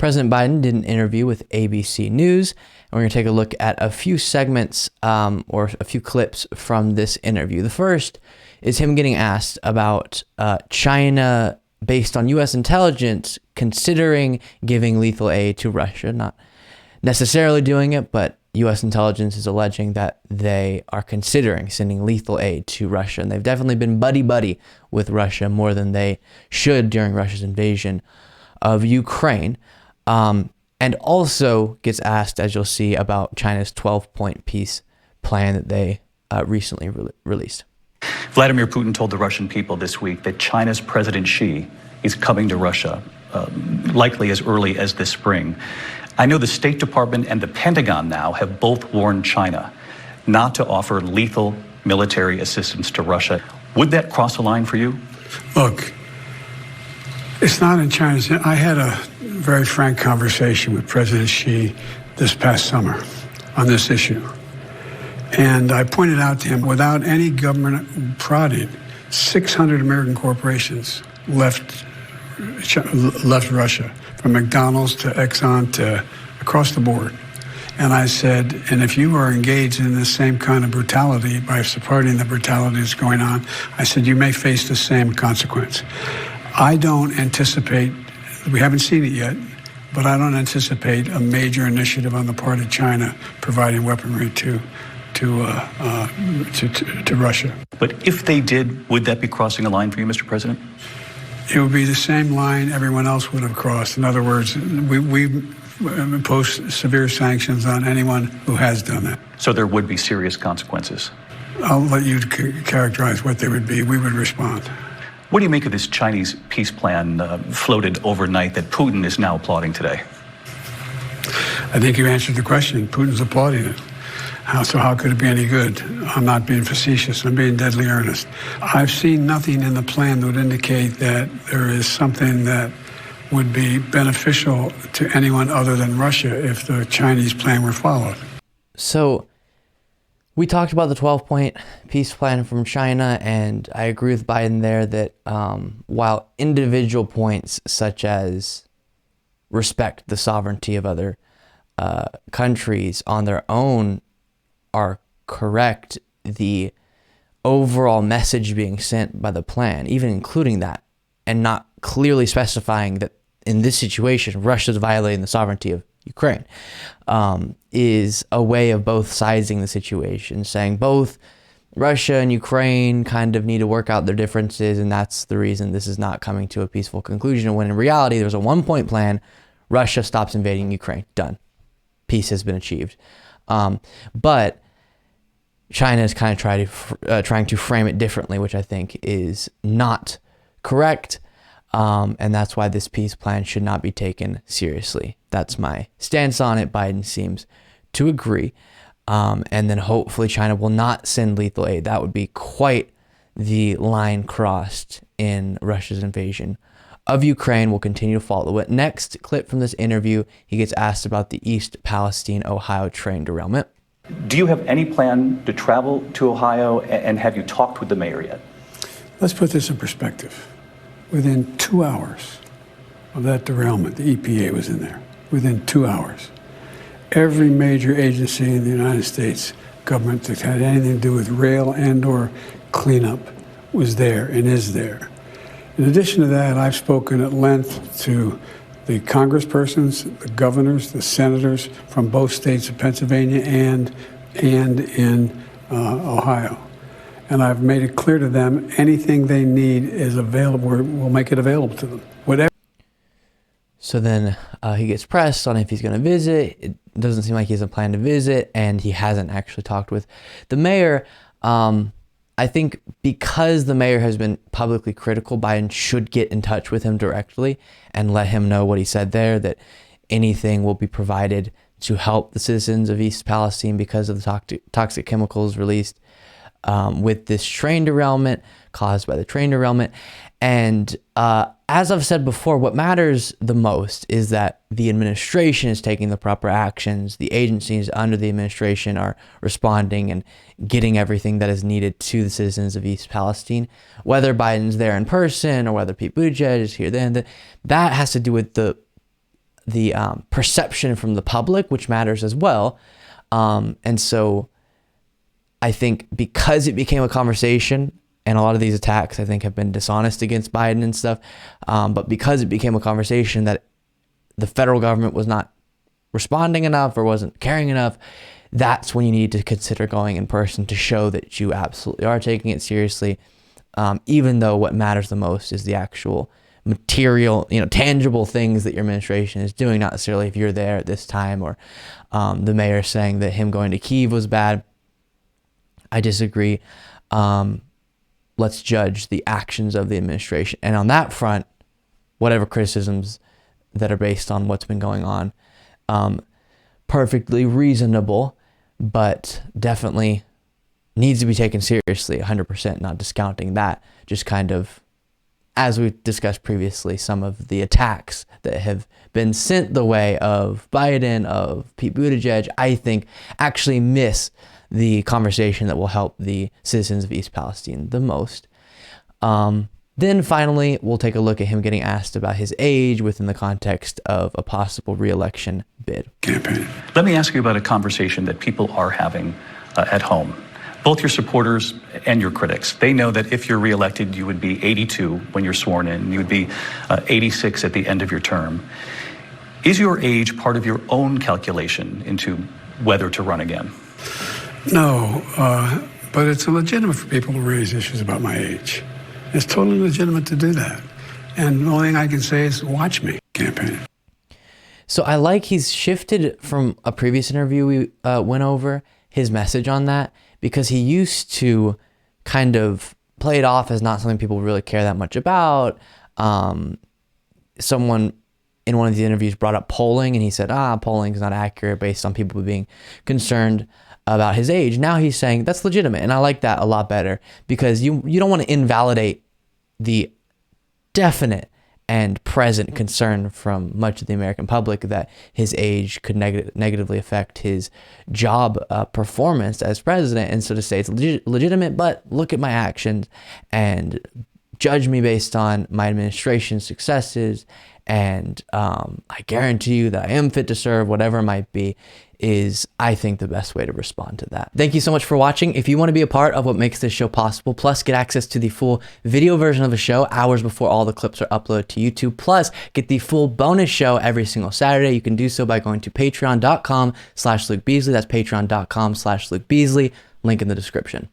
President Biden did an interview with ABC News, and we're going to take a look at a few segments or a few clips from this interview. The first is him getting asked about China, based on U.S. intelligence, considering giving lethal aid to Russia. Not necessarily doing it, but U.S. intelligence is alleging that they are considering sending lethal aid to Russia. And they've definitely been buddy-buddy with Russia more than they should during Russia's invasion of Ukraine. And also gets asked, as you'll see, about China's 12-point peace plan that they recently released. Vladimir Putin told the Russian people this week that China's President Xi is coming to Russia, likely as early as this spring. I know the State Department and the Pentagon now have both warned China not to offer lethal military assistance to Russia. Would that cross a line for you? Look, it's not in China's. I had a very frank conversation with President Xi this past summer on this issue. And I pointed out to him, without any government prodding, 600 American corporations left Russia, from McDonald's to Exxon to across the board. And I said, and if you are engaged in the same kind of brutality by supporting the brutality that's going on, I said, you may face the same consequence. I don't anticipate, we haven't seen it yet, but I don't anticipate a major initiative on the part of China providing weaponry to Russia. But if they did, would that be crossing a line for you, Mr. President? It would be the same line everyone else would have crossed. In other words, we impose severe sanctions on anyone who has done that. So there would be serious consequences? I'll let you characterize what they would be. We would respond. What do you make of this Chinese peace plan floated overnight that Putin is now applauding today? I think you answered the question. Putin's applauding it. How could it be any good? I'm not being facetious. I'm being deadly earnest. I've seen nothing in the plan that would indicate that there is something that would be beneficial to anyone other than Russia if the Chinese plan were followed. So we talked about the 12-point peace plan from China, and I agree with Biden there that while individual points such as respect the sovereignty of other countries on their own are correct, the overall message being sent by the plan, even including that, and not clearly specifying that in this situation, Russia's violating the sovereignty of Ukraine, is a way of both sizing the situation, saying both Russia and Ukraine kind of need to work out their differences, and that's the reason this is not coming to a peaceful conclusion, when in reality, there's a one-point plan. Russia stops invading Ukraine. Done. Peace has been achieved. But China is kind of trying to frame it differently, which I think is not correct. And that's why this peace plan should not be taken seriously. That's my stance on it. Biden seems to agree. And then hopefully China will not send lethal aid. That would be quite the line crossed in Russia's invasion of Ukraine. Will continue to follow it. Next clip from this interview, he gets asked about the East Palestine, Ohio train derailment. Do you have any plan to travel to Ohio, and have you talked with the mayor yet? Let's put this in perspective. Within 2 hours of that derailment, the EPA was in there. Within 2 hours. Every major agency in the United States government that had anything to do with rail and or cleanup was there and is there. In addition to that, I've spoken at length to the congresspersons, the governors, the senators from both states of Pennsylvania and in Ohio. And I've made it clear to them anything they need is available. We'll make it available to them. Whatever. So then he gets pressed on if he's going to visit. It doesn't seem like he has a plan to visit, and he hasn't actually talked with the mayor. I think because the mayor has been publicly critical, Biden should get in touch with him directly and let him know what he said there, that anything will be provided to help the citizens of East Palestine because of the toxic chemicals released with this train derailment, caused by the train derailment. And as I've said before, what matters the most is that the administration is taking the proper actions. The agencies under the administration are responding and getting everything that is needed to the citizens of East Palestine. Whether Biden's there in person or whether Pete Buttigieg is here then, that has to do with the perception from the public, which matters as well. And so I think because it became a conversation, and a lot of these attacks, I think, have been dishonest against Biden and stuff, but because it became a conversation that the federal government was not responding enough or wasn't caring enough, that's when you need to consider going in person to show that you absolutely are taking it seriously, even though what matters the most is the actual material, tangible things that your administration is doing, not necessarily if you're there at this time, or the mayor saying that him going to Kyiv was bad. I disagree. Let's judge the actions of the administration. And on that front, whatever criticisms that are based on what's been going on, perfectly reasonable, but definitely needs to be taken seriously, 100%, not discounting that. Just kind of, as we discussed previously, some of the attacks that have been sent the way of Biden, of Pete Buttigieg, I think actually miss the conversation that will help the citizens of East Palestine the most. Then finally, we'll take a look at him getting asked about his age within the context of a possible re-election bid. Campaign. Let me ask you about a conversation that people are having at home. Both your supporters and your critics, they know that if you're reelected, you would be 82 when you're sworn in. You would be 86 at the end of your term. Is your age part of your own calculation into whether to run again? No, but it's legitimate for people to raise issues about my age. It's totally legitimate to do that. And the only thing I can say is watch me campaign. So I like he's shifted from a previous interview we went over, his message on that, because he used to kind of play it off as not something people really care that much about. Someone in one of the interviews brought up polling, and he said, polling is not accurate based on people being concerned about his age. Now he's saying that's legitimate, and I like that a lot better, because you don't want to invalidate the definite and present concern from much of the American public that his age could negatively affect his job performance as president. And so to say it's legitimate, but look at my actions and judge me based on my administration's successes, and I guarantee you that I am fit to serve, whatever it might be, is, I think, the best way to respond to that. Thank you so much for watching. If you want to be a part of what makes this show possible, plus get access to the full video version of the show hours before all the clips are uploaded to YouTube, plus get the full bonus show every single Saturday, you can do so by going to patreon.com/Luke Beasley. That's patreon.com/Luke Beasley. Link in the description.